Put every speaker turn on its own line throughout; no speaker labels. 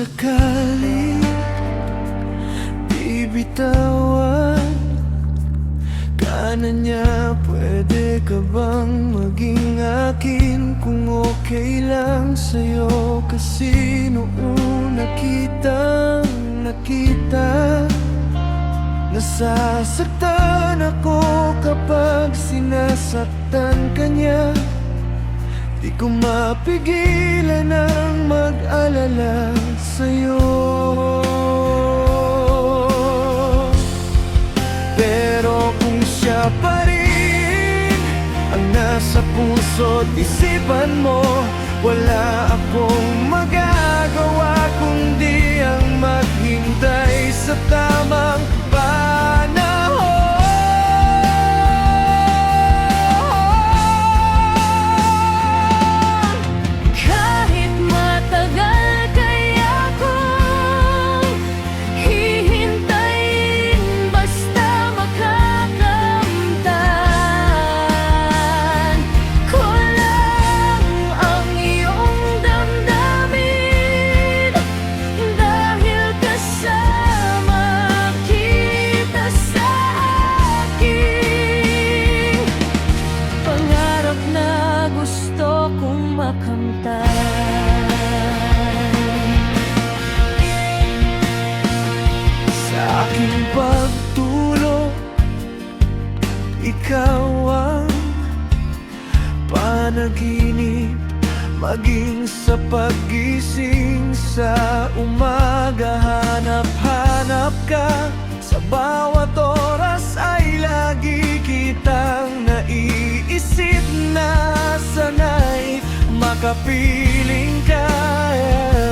sakali bibitawan ka na niya, pwede ka bang maging akin kung okay lang sa'yo? Kasi noong nakita nasasaktan ako kapag sinasaktan ka niya. Di ko mapigilan ang mag-alala sa'yo. Pero kung siya pa rin ang nasa puso't isipan mo, wala akong magagawa kundi ang maghintay sa tamang panahon.
Kahit matagal kaya kong hihintayin, basta makakamtan ko lang ang iyong damdamin. Dahil kasama kita sa aking pangarap na gusto kong makamtan.
Sa aking pagtulog, ikaw ang panaginip, maging sa paggising sa umaga. Hanap-hanap ka, sa bawat oras ay lagi kitang naiisip na sana'y makapiling ka.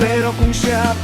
Pero kung siya